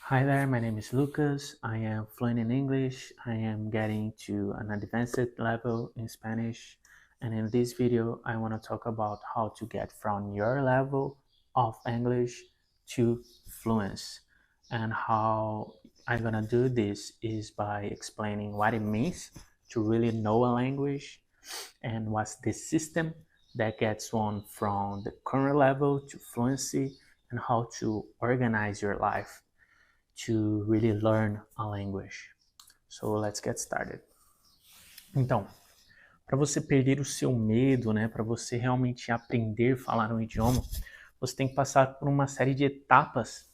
Hi there, my name is Lucas. I am fluent in English. I am getting to an advanced level in Spanish. And in this video, I want to talk about how to get from your level of English to fluency. And how I'm going to do this is by explaining what it means to really know a language and what's the system that gets one from the current level to fluency and how to organize your life to really learn a language. So let's get started. Então, para você perder o seu medo, né, para você realmente aprender a falar um idioma, você tem que passar por uma série de etapas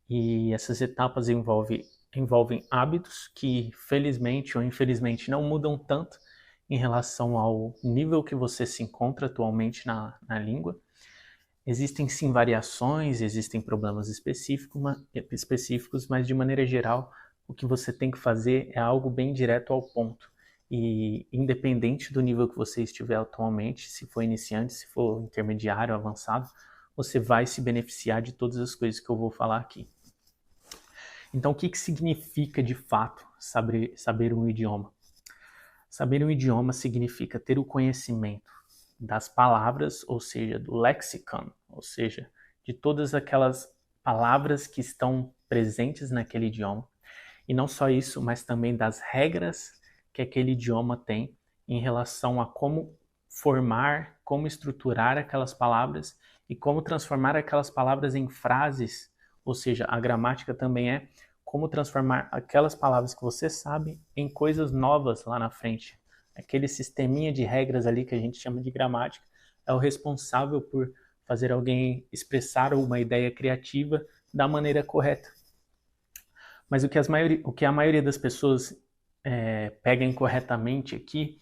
e essas etapas envolvem hábitos que felizmente ou infelizmente não mudam tanto em relação ao nível que você se encontra atualmente na língua. Existem sim variações, existem problemas específicos, mas de maneira geral, o que você tem que fazer é algo bem direto ao ponto. E independente do nível que você estiver atualmente, se for iniciante, se for intermediário, avançado, você vai se beneficiar de todas as coisas que eu vou falar aqui. Então, o que significa de fato saber um idioma? Saber um idioma significa ter o conhecimento das palavras, ou seja, do lexicon, ou seja, de todas aquelas palavras que estão presentes naquele idioma. E não só isso, mas também das regras que aquele idioma tem em relação a como formar, como estruturar aquelas palavras e como transformar aquelas palavras em frases, ou seja, a gramática também é como transformar aquelas palavras que você sabe em coisas novas lá na frente. Aquele sisteminha de regras ali que a gente chama de gramática é o responsável por fazer alguém expressar uma ideia criativa da maneira correta. Mas o que a maioria das pessoas pega incorretamente aqui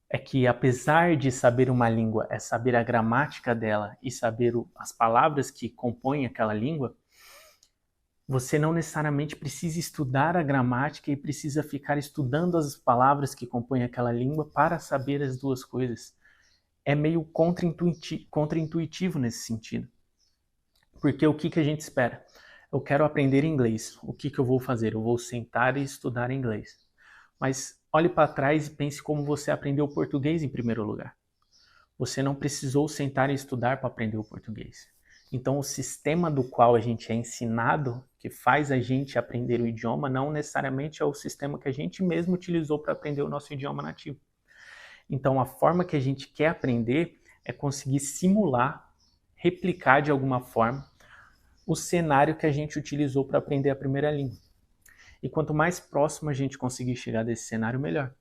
é que, apesar de saber uma língua, é saber a gramática dela e saber as palavras que compõem aquela língua, você não necessariamente precisa estudar a gramática e precisa ficar estudando as palavras que compõem aquela língua para saber as duas coisas. É meio contra-intuitivo nesse sentido. Porque o que a gente espera? Eu quero aprender inglês. O que eu vou fazer? Eu vou sentar e estudar inglês. Mas olhe para trás e pense como você aprendeu português em primeiro lugar. Você não precisou sentar e estudar para aprender o português. Então, o sistema do qual a gente é ensinado, que faz a gente aprender o idioma, não necessariamente é o sistema que a gente mesmo utilizou para aprender o nosso idioma nativo. Então, a forma que a gente quer aprender é conseguir simular, replicar de alguma forma, o cenário que a gente utilizou para aprender a primeira língua. E quanto mais próximo a gente conseguir chegar desse cenário, melhor.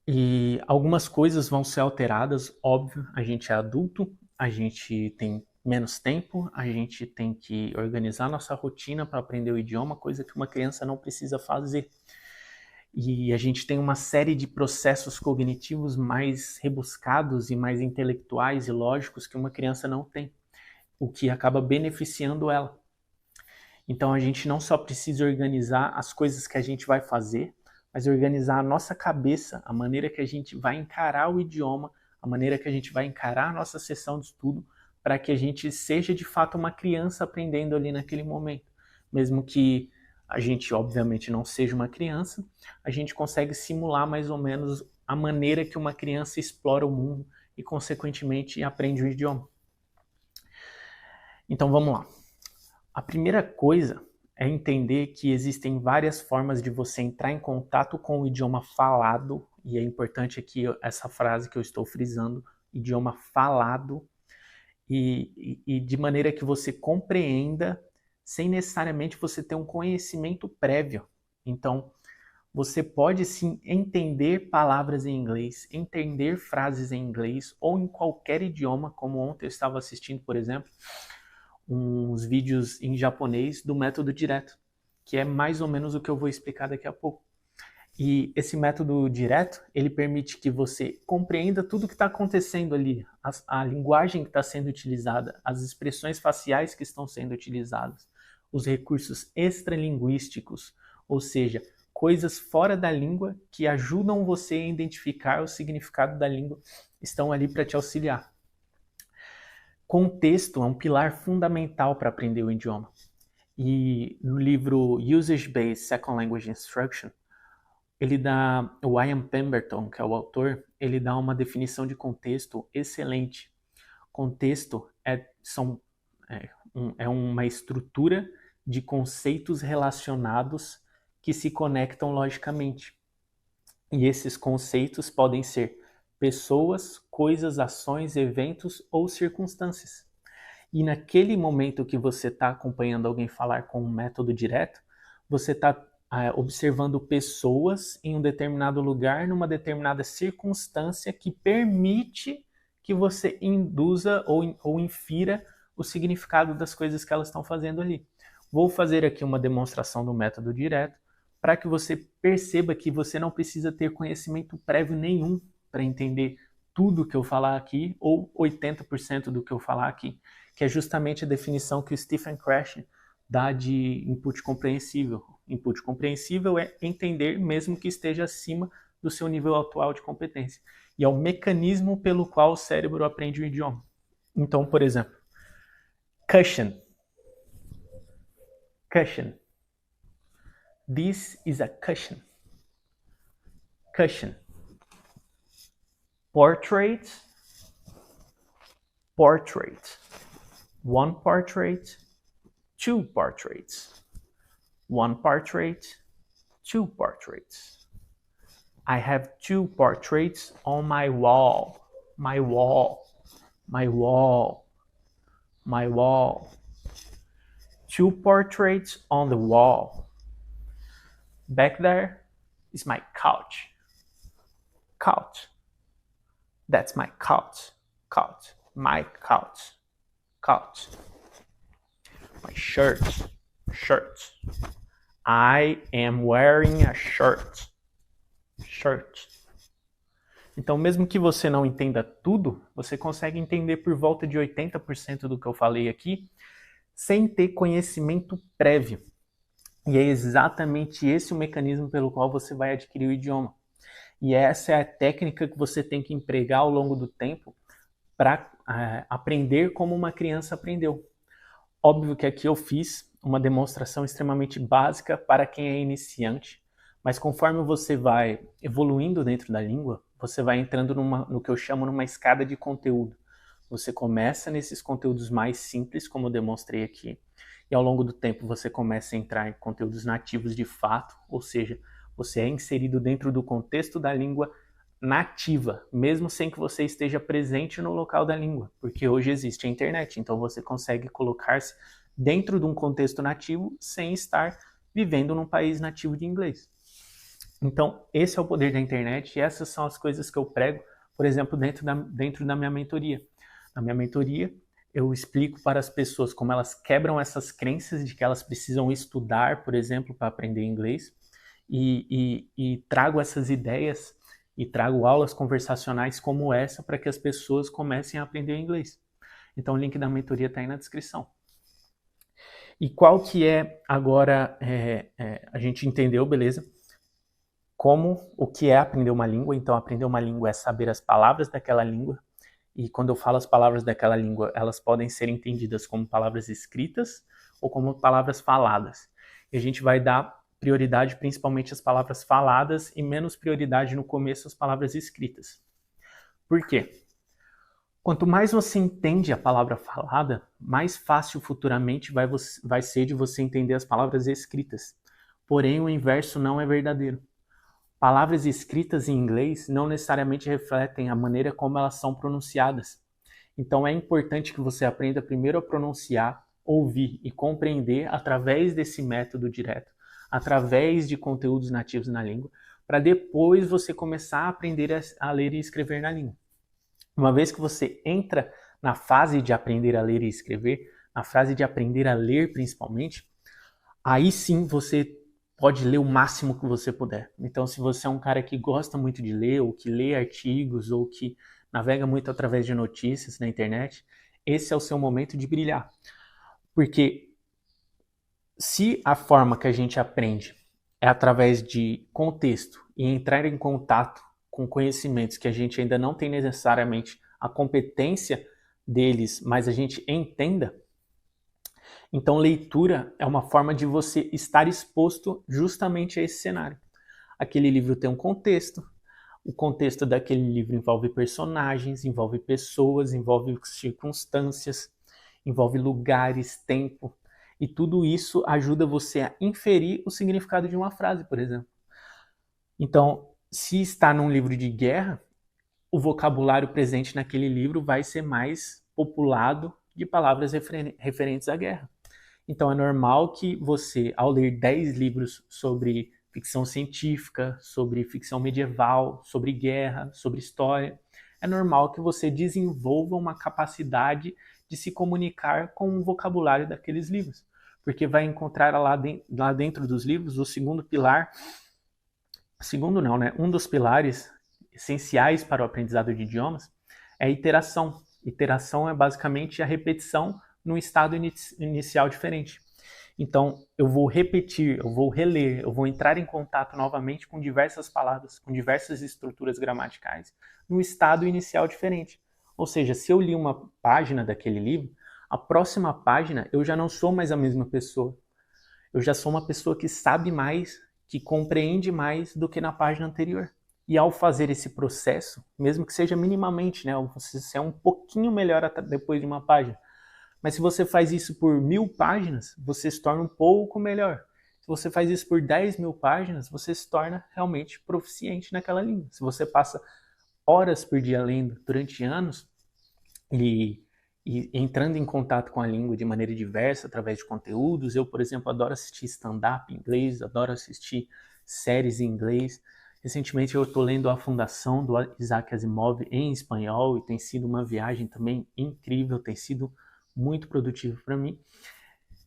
E algumas coisas vão ser alteradas, óbvio, a gente é adulto, a gente tem menos tempo, a gente tem que organizar nossa rotina para aprender o idioma, coisa que uma criança não precisa fazer. E a gente tem uma série de processos cognitivos mais rebuscados e mais intelectuais e lógicos que uma criança não tem, o que acaba beneficiando ela. Então a gente não só precisa organizar as coisas que a gente vai fazer, mas organizar a nossa cabeça, a maneira que a gente vai encarar o idioma, a maneira que a gente vai encarar a nossa sessão de estudo, para que a gente seja de fato uma criança aprendendo ali naquele momento. Mesmo que a gente, obviamente, não seja uma criança, a gente consegue simular mais ou menos a maneira que uma criança explora o mundo e, consequentemente, aprende o idioma. Então, vamos lá. A primeira coisa é entender que existem várias formas de você entrar em contato com o idioma falado, e é importante aqui essa frase que eu estou frisando, idioma falado, e de maneira que você compreenda sem necessariamente você ter um conhecimento prévio. Então, você pode sim entender palavras em inglês, entender frases em inglês ou em qualquer idioma, como ontem eu estava assistindo, por exemplo, uns vídeos em japonês do método direto, que é mais ou menos o que eu vou explicar daqui a pouco. E esse método direto, ele permite que você compreenda tudo o que está acontecendo ali, a linguagem que está sendo utilizada, as expressões faciais que estão sendo utilizadas, os recursos extralinguísticos, ou seja, coisas fora da língua que ajudam você a identificar o significado da língua, estão ali para te auxiliar. Contexto é um pilar fundamental para aprender o idioma. E no livro Usage-Based Second Language Instruction, o Ian Pemberton, que é o autor, ele dá uma definição de contexto excelente. Contexto é uma estrutura de conceitos relacionados que se conectam logicamente. E esses conceitos podem ser pessoas, coisas, ações, eventos ou circunstâncias. E naquele momento que você está acompanhando alguém falar com um método direto, você está observando pessoas em um determinado lugar, numa determinada circunstância que permite que você induza ou infira o significado das coisas que elas estão fazendo ali. Vou fazer aqui uma demonstração do método direto para que você perceba que você não precisa ter conhecimento prévio nenhum para entender tudo que eu falar aqui ou 80% do que eu falar aqui, que é justamente a definição que o Stephen Krashen dá de input compreensível. Input compreensível é entender mesmo que esteja acima do seu nível atual de competência. E é o mecanismo pelo qual o cérebro aprende o idioma. Então, por exemplo, cushion. Cushion. This is a cushion. Cushion. Portrait. Portrait. One portrait. Two portraits. One portrait. Two portraits. I have two portraits on my wall. My wall. My wall. My wall. Two portraits on the wall. Back there is my couch. Couch. That's my couch. Couch. My couch. Couch. My shirt. Shirt. I am wearing a shirt. Shirt. Então, mesmo que você não entenda tudo, você consegue entender por volta de 80% do que eu falei aqui, sem ter conhecimento prévio. E é exatamente esse o mecanismo pelo qual você vai adquirir o idioma. E essa é a técnica que você tem que empregar ao longo do tempo para aprender como uma criança aprendeu. Óbvio que aqui eu fiz uma demonstração extremamente básica para quem é iniciante, mas conforme você vai evoluindo dentro da língua, você vai entrando no que eu chamo numa escada de conteúdo. Você começa nesses conteúdos mais simples, como eu demonstrei aqui, e ao longo do tempo você começa a entrar em conteúdos nativos de fato, ou seja, você é inserido dentro do contexto da língua nativa, mesmo sem que você esteja presente no local da língua, porque hoje existe a internet, então você consegue colocar-se dentro de um contexto nativo sem estar vivendo num país nativo de inglês. Então, esse é o poder da internet e essas são as coisas que eu prego, por exemplo, dentro da minha mentoria. Na minha mentoria, eu explico para as pessoas como elas quebram essas crenças de que elas precisam estudar, por exemplo, para aprender inglês, e trago essas ideias e trago aulas conversacionais como essa para que as pessoas comecem a aprender inglês. Então, o link da mentoria está aí na descrição. E qual que é, agora, a gente entendeu, beleza? O que é aprender uma língua. Então, aprender uma língua é saber as palavras daquela língua. E quando eu falo as palavras daquela língua, elas podem ser entendidas como palavras escritas ou como palavras faladas. E a gente vai dar prioridade principalmente às palavras faladas e menos prioridade no começo às palavras escritas. Por quê? Quanto mais você entende a palavra falada, mais fácil futuramente vai ser de você entender as palavras escritas. Porém, o inverso não é verdadeiro. Palavras escritas em inglês não necessariamente refletem a maneira como elas são pronunciadas. Então é importante que você aprenda primeiro a pronunciar, ouvir e compreender através desse método direto, através de conteúdos nativos na língua, para depois você começar a aprender a ler e escrever na língua. Uma vez que você entra na fase de aprender a ler e escrever, na fase de aprender a ler principalmente, aí sim você pode ler o máximo que você puder. Então, se você é um cara que gosta muito de ler, ou que lê artigos, ou que navega muito através de notícias na internet, esse é o seu momento de brilhar. Porque se a forma que a gente aprende é através de contexto e entrar em contato com conhecimentos que a gente ainda não tem necessariamente a competência deles, mas a gente entenda, então leitura é uma forma de você estar exposto justamente a esse cenário. Aquele livro tem um contexto, o contexto daquele livro envolve personagens, envolve pessoas, envolve circunstâncias, envolve lugares, tempo, e tudo isso ajuda você a inferir o significado de uma frase, por exemplo. Então, se está num livro de guerra, o vocabulário presente naquele livro vai ser mais populado de palavras referentes à guerra. Então é normal que você, ao ler 10 livros sobre ficção científica, sobre ficção medieval, sobre guerra, sobre história, é normal que você desenvolva uma capacidade de se comunicar com o vocabulário daqueles livros, porque vai encontrar lá dentro dos livros o segundo pilar, segundo não, né? Um dos pilares essenciais para o aprendizado de idiomas é a iteração. Iteração é basicamente a repetição num estado inicial diferente. Então, eu vou repetir, eu vou reler, eu vou entrar em contato novamente com diversas palavras, com diversas estruturas gramaticais, num estado inicial diferente. Ou seja, se eu li uma página daquele livro, a próxima página eu já não sou mais a mesma pessoa. Eu já sou uma pessoa que sabe mais, que compreende mais do que na página anterior. E ao fazer esse processo, mesmo que seja minimamente, né, você é um pouquinho melhor depois de uma página, mas se você faz isso por 1000 páginas, você se torna um pouco melhor. Se você faz isso por 10.000 páginas, você se torna realmente proficiente naquela língua. Se você passa horas por dia lendo durante anos e entrando em contato com a língua de maneira diversa, através de conteúdos. Eu, por exemplo, adoro assistir stand-up em inglês, adoro assistir séries em inglês. Recentemente eu estou lendo A Fundação, do Isaac Asimov, em espanhol, e tem sido uma viagem também incrível, tem sido muito produtivo para mim.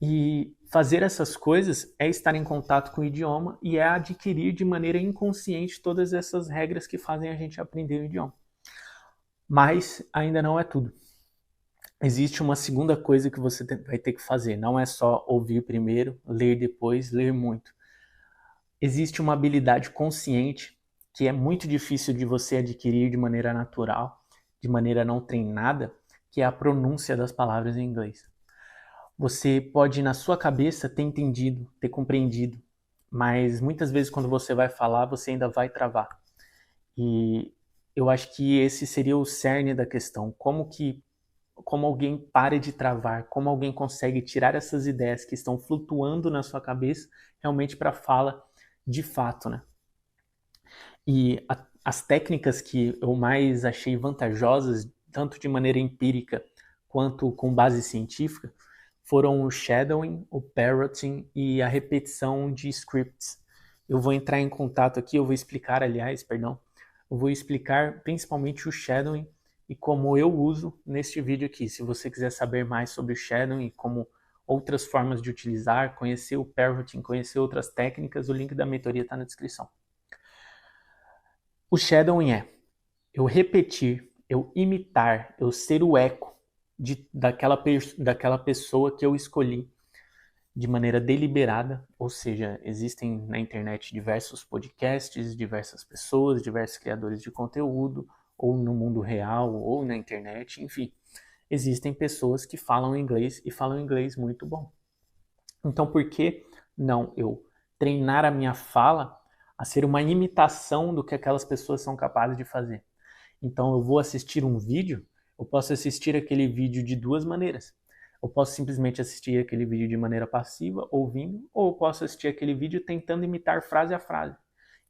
E fazer essas coisas é estar em contato com o idioma e é adquirir de maneira inconsciente todas essas regras que fazem a gente aprender o idioma. Mas ainda não é tudo. Existe uma segunda coisa que você vai ter que fazer. Não é só ouvir primeiro, ler depois, ler muito. Existe uma habilidade consciente que é muito difícil de você adquirir de maneira natural, de maneira não treinada, que é a pronúncia das palavras em inglês. Você pode, na sua cabeça, ter entendido, ter compreendido, mas muitas vezes quando você vai falar, você ainda vai travar. E eu acho que esse seria o cerne da questão. Como alguém para de travar, como alguém consegue tirar essas ideias que estão flutuando na sua cabeça realmente para a fala de fato, né? E as técnicas que eu mais achei vantajosas, tanto de maneira empírica quanto com base científica, foram o shadowing, o parroting e a repetição de scripts. Eu vou entrar em contato aqui, eu vou explicar principalmente o shadowing e como eu uso neste vídeo aqui. Se você quiser saber mais sobre o shadowing e como outras formas de utilizar, conhecer o parroting, conhecer outras técnicas, o link da mentoria está na descrição. O shadowing é eu repetir, eu imitar, eu ser o eco daquela pessoa que eu escolhi de maneira deliberada, ou seja, existem na internet diversos podcasts, diversas pessoas, diversos criadores de conteúdo, ou no mundo real, ou na internet, enfim. Existem pessoas que falam inglês e falam inglês muito bom. Então, por que não eu treinar a minha fala a ser uma imitação do que aquelas pessoas são capazes de fazer? Então, eu vou assistir um vídeo, eu posso assistir aquele vídeo de duas maneiras. Eu posso simplesmente assistir aquele vídeo de maneira passiva, ouvindo, ou eu posso assistir aquele vídeo tentando imitar frase a frase.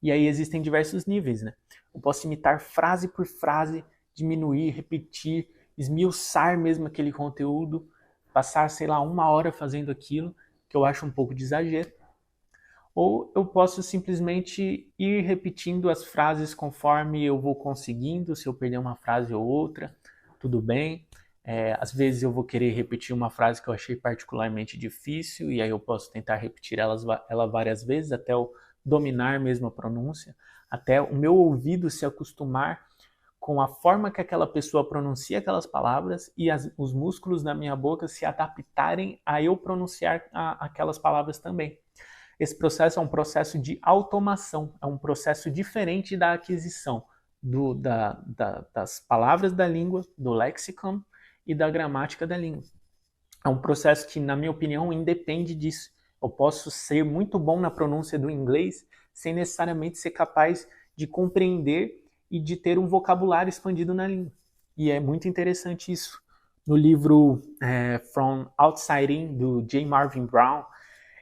E aí existem diversos níveis, né? Eu posso imitar frase por frase, diminuir, repetir, esmiuçar mesmo aquele conteúdo, passar, 1 hora fazendo aquilo, que eu acho um pouco de exagero. Ou eu posso simplesmente ir repetindo as frases conforme eu vou conseguindo, se eu perder uma frase ou outra, tudo bem. Às vezes eu vou querer repetir uma frase que eu achei particularmente difícil, e aí eu posso tentar repetir ela várias vezes, até eu dominar mesmo a pronúncia, até o meu ouvido se acostumar com a forma que aquela pessoa pronuncia aquelas palavras e os músculos da minha boca se adaptarem a eu pronunciar aquelas palavras também. Esse processo é um processo de automação, é um processo diferente da aquisição das palavras da língua, do lexicon, e da gramática da língua. É um processo que, na minha opinião, independe disso. Eu posso ser muito bom na pronúncia do inglês sem necessariamente ser capaz de compreender e de ter um vocabulário expandido na língua. E é muito interessante isso. No livro From Outside In, do J. Marvin Brown,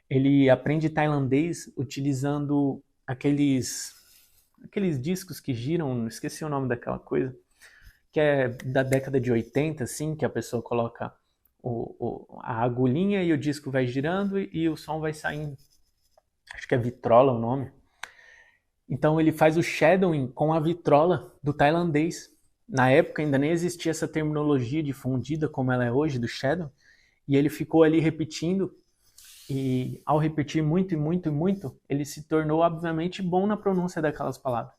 ele aprende tailandês utilizando aqueles discos que giram, esqueci o nome daquela coisa, que é da década de 80, assim, que a pessoa coloca a agulhinha e o disco vai girando e o som vai saindo. Acho que é vitrola o nome. Então ele faz o shadowing com a vitrola do tailandês. Na época ainda nem existia essa terminologia difundida como ela é hoje, do shadow, e ele ficou ali repetindo, e ao repetir muito e muito e muito, ele se tornou obviamente bom na pronúncia daquelas palavras.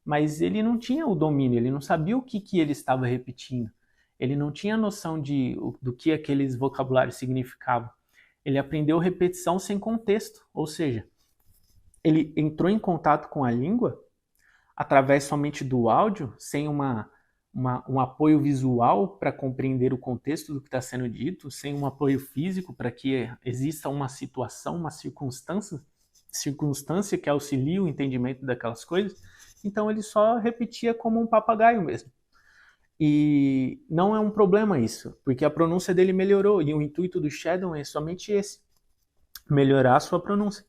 Mas ele não tinha o domínio, ele não sabia o que ele estava repetindo. Ele não tinha noção do que aqueles vocabulários significavam. Ele aprendeu repetição sem contexto, ou seja, ele entrou em contato com a língua através somente do áudio, sem um apoio visual para compreender o contexto do que está sendo dito, sem um apoio físico para que exista uma situação, uma circunstância que auxilie o entendimento daquelas coisas. Então ele só repetia como um papagaio mesmo. E não é um problema isso, porque a pronúncia dele melhorou, e o intuito do Shadow é somente esse, melhorar a sua pronúncia.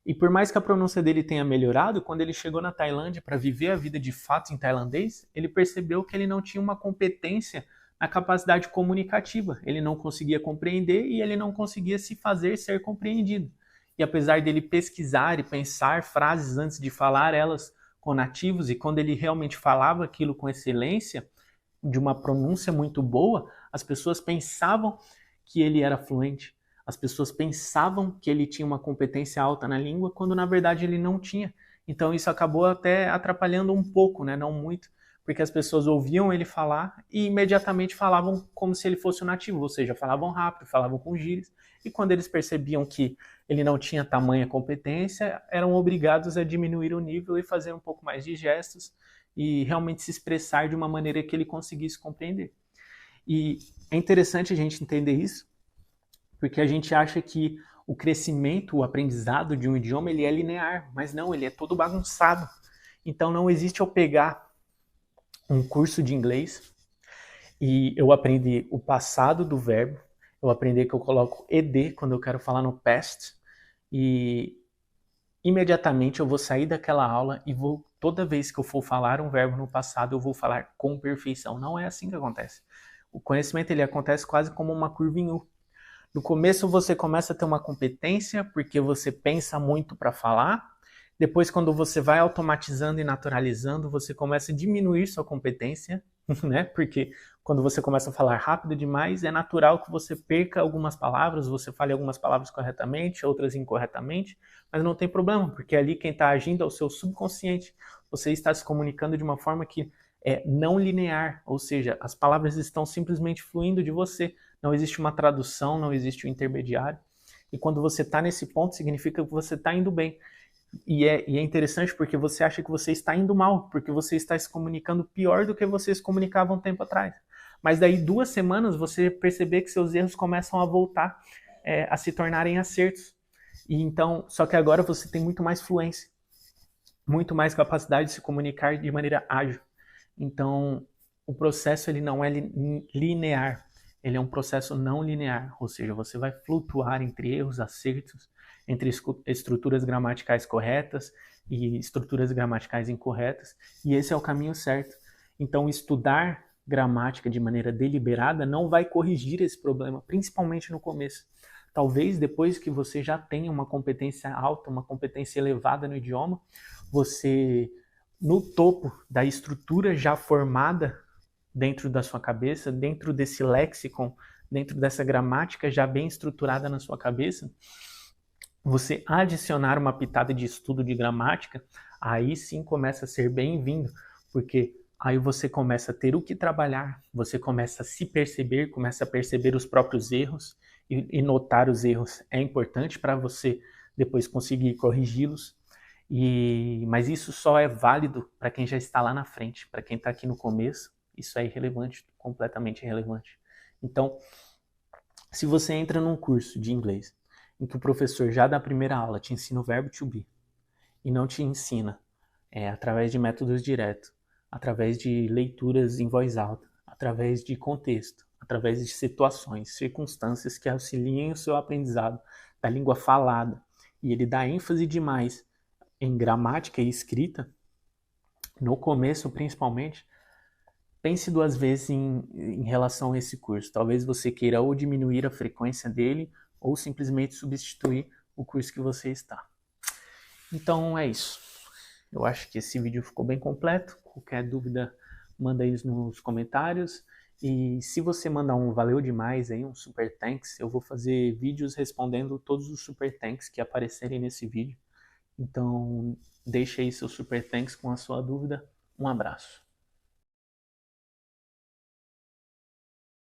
E por mais que a pronúncia dele tenha melhorado, quando ele chegou na Tailândia para viver a vida de fato em tailandês, ele percebeu que ele não tinha uma competência na capacidade comunicativa. Ele não conseguia compreender e ele não conseguia se fazer ser compreendido. E apesar dele pesquisar e pensar frases antes de falar elas com nativos, e quando ele realmente falava aquilo com excelência, de uma pronúncia muito boa, as pessoas pensavam que ele era fluente. As pessoas pensavam que ele tinha uma competência alta na língua, quando na verdade ele não tinha. Então isso acabou até atrapalhando um pouco, né? Não muito, porque as pessoas ouviam ele falar e imediatamente falavam como se ele fosse um nativo, ou seja, falavam rápido, falavam com gírias, e quando eles percebiam que ele não tinha tamanha competência, eram obrigados a diminuir o nível e fazer um pouco mais de gestos e realmente se expressar de uma maneira que ele conseguisse compreender. E é interessante a gente entender isso, porque a gente acha que o crescimento, o aprendizado de um idioma, ele é linear, mas não, ele é todo bagunçado. Então não existe eu pegar um curso de inglês e eu aprender o passado do verbo, eu aprender que eu coloco ed quando eu quero falar no past, e imediatamente eu vou sair daquela aula e vou, toda vez que eu for falar um verbo no passado, eu vou falar com perfeição. Não é assim que acontece. O conhecimento ele acontece quase como uma curva em U. No começo você começa a ter uma competência porque você pensa muito para falar. Depois, quando você vai automatizando e naturalizando, você começa a diminuir sua competência, né? Porque quando você começa a falar rápido demais, é natural que você perca algumas palavras, você fale algumas palavras corretamente, outras incorretamente, mas não tem problema, porque ali quem está agindo é o seu subconsciente. Você está se comunicando de uma forma que é não linear, ou seja, as palavras estão simplesmente fluindo de você. Não existe uma tradução, não existe um intermediário. E quando você está nesse ponto, significa que você está indo bem. E é interessante porque você acha que você está indo mal, porque você está se comunicando pior do que você se comunicava um tempo atrás. Mas daí 2 semanas você perceber que seus erros começam a voltar a se tornarem acertos. E então, só que agora você tem muito mais fluência, muito mais capacidade de se comunicar de maneira ágil. Então, o processo ele não é linear, ele é um processo não linear, ou seja, você vai flutuar entre erros, acertos, entre estruturas gramaticais corretas e estruturas gramaticais incorretas, e esse é o caminho certo. Então, estudar gramática de maneira deliberada não vai corrigir esse problema, principalmente no começo. Talvez depois que você já tenha uma competência alta, uma competência elevada no idioma, você, no topo da estrutura já formada dentro da sua cabeça, dentro desse léxico, dentro dessa gramática já bem estruturada na sua cabeça, você adicionar uma pitada de estudo de gramática, aí sim começa a ser bem-vindo, porque aí você começa a ter o que trabalhar, você começa a se perceber, começa a perceber os próprios erros, e notar os erros é importante para você depois conseguir corrigi-los, mas isso só é válido para quem já está lá na frente, para quem está aqui no começo, isso é irrelevante, completamente irrelevante. Então, se você entra num curso de inglês em que o professor já da primeira aula te ensina o verbo to be e não te ensina através de métodos diretos, através de leituras em voz alta, através de contexto, através de situações, circunstâncias que auxiliem o seu aprendizado da língua falada, e ele dá ênfase demais em gramática e escrita, no começo principalmente, pense duas vezes em relação a esse curso. Talvez você queira ou diminuir a frequência dele ou simplesmente substituir o curso que você está. Então é isso. Eu acho que esse vídeo ficou bem completo. Qualquer dúvida, manda aí nos comentários. E se você mandar um valeu demais aí, um super thanks, eu vou fazer vídeos respondendo todos os super thanks que aparecerem nesse vídeo. Então deixe aí seu super thanks com a sua dúvida. Um abraço.